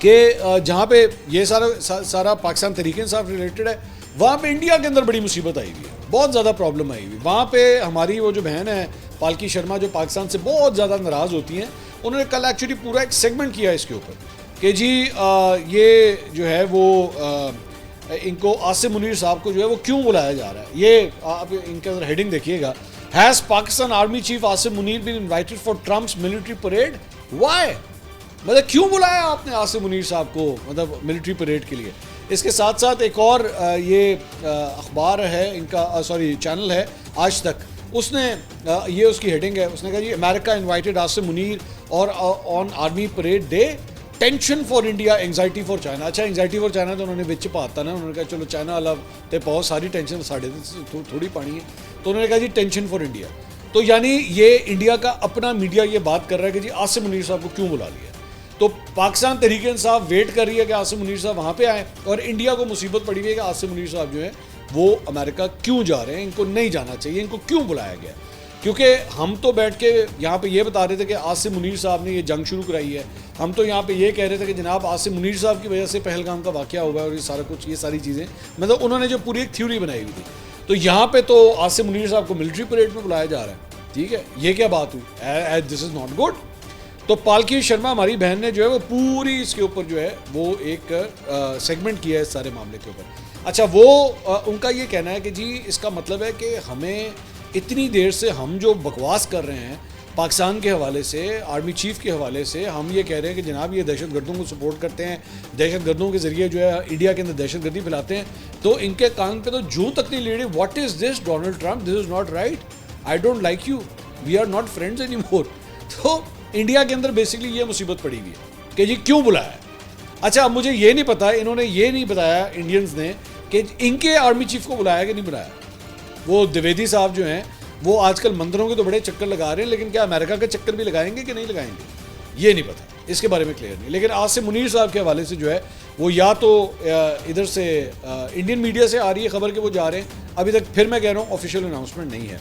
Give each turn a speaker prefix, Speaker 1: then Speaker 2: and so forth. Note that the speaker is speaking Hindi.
Speaker 1: कि जहाँ पे ये सारा पाकिस्तान तहरीक-ए-इंसाफ रिलेटेड है, वहाँ पे इंडिया के अंदर बड़ी मुसीबत आई हुई है, बहुत ज़्यादा प्रॉब्लम आई हुई। वहाँ पे हमारी वो जो बहन है पालकी शर्मा, जो पाकिस्तान से बहुत ज़्यादा नाराज़ होती हैं, उन्होंने कल एक्चुअली पूरा एक सेगमेंट किया इसके ऊपर कि जी ये जो है वो इनको आसिम मुनीर साहब को जो है वो क्यों बुलाया जा रहा है। ये आप इनके अंदर हेडिंग देखिएगा, has Pakistan army chief Asim Munir been invited for Trump's military parade, why, मतलब क्यों बुलाया आपने आसिम मुनीर साहब को, मतलब मिलिट्री परेड के लिए। इसके साथ साथ एक और ये अखबार है इनका, सॉरी चैनल है आज तक, उसने ये उसकी हेडिंग है, उसने कहा जी अमेरिका इन्वाइटेड आसिम मुनीर और on army parade day, tension for India, anxiety for China. अच्छा, एंगजाइटी फॉर चाइना तो उन्होंने बिच पाता ना, उन्होंने कहा चलो चाइना वाला तो बहुत सारी टेंशन साढ़े थोड़ी पानी है, तो उन्होंने कहा जी टेंशन फॉर इंडिया। तो यानी ये इंडिया का अपना मीडिया ये बात कर रहा है कि जी आसिम मुनीर साहब को क्यों बुला लिया। तो पाकिस्तान तहरीक-ए-इंसाफ वेट कर रही है कि आसिम मुनीर साहब वहाँ पे आए, और इंडिया को मुसीबत पड़ी हुई है कि आसिम मुनीर साहब जो है वो अमेरिका क्यों जा रहे हैं, इनको नहीं जाना चाहिए, इनको क्यों बुलाया गया। क्योंकि हम तो बैठ के यहाँ पे ये बता रहे थे कि आसिम मुनीर साहब ने ये जंग शुरू कराई है, हम तो यहाँ पे ये कह रहे थे कि जनाब आसिम मुनीर साहब की वजह से पहलगाम का वाक़या हुआ है, और ये सारा कुछ, ये सारी चीज़ें, मतलब उन्होंने जो पूरी एक थ्योरी बनाई हुई थी। तो यहाँ पे तो आसिम मुनीर साहब को मिलिट्री परेड में बुलाया जा रहा है, ठीक है, ये क्या बात हुई, दिस इज़ नॉट गुड। तो पालकी शर्मा हमारी बहन ने जो है वो पूरी इसके ऊपर जो है वो एक सेगमेंट किया है इस सारे मामले के ऊपर। अच्छा, वो उनका ये कहना है कि जी इसका मतलब है कि हमें इतनी देर से हम जो बकवास कर रहे हैं पाकिस्तान के हवाले से, आर्मी चीफ के हवाले से, हम ये कह रहे हैं कि जनाब ये दहशतगर्दों को सपोर्ट करते हैं, दहशतगर्दों के ज़रिए जो है इंडिया के अंदर दहशतगर्दी फैलाते हैं, तो इनके कान पे तो जूं तक नहीं लेडी, what is this Donald Trump, this is not right, I don't like you, we are not friends any more. तो इंडिया के अंदर बेसिकली ये मुसीबत पड़ी हुई है कि जी क्यों बुलाया। अच्छा, अब मुझे ये नहीं पता, इन्होंने ये नहीं बताया इंडियंस ने कि इनके आर्मी चीफ को बुलाया कि नहीं बुलाया। वो द्विवेदी साहब जो हैं वो आजकल मंदिरों के तो बड़े चक्कर लगा रहे हैं, लेकिन क्या अमेरिका का चक्कर भी लगाएंगे कि नहीं लगाएंगे ये नहीं पता, इसके बारे में क्लियर नहीं। लेकिन आसिम मुनीर साहब के हवाले से जो है वो या तो इधर से इंडियन मीडिया से आ रही है खबर कि वो जा रहे हैं, अभी तक फिर मैं कह रहा हूँ ऑफिशियल अनाउंसमेंट नहीं है।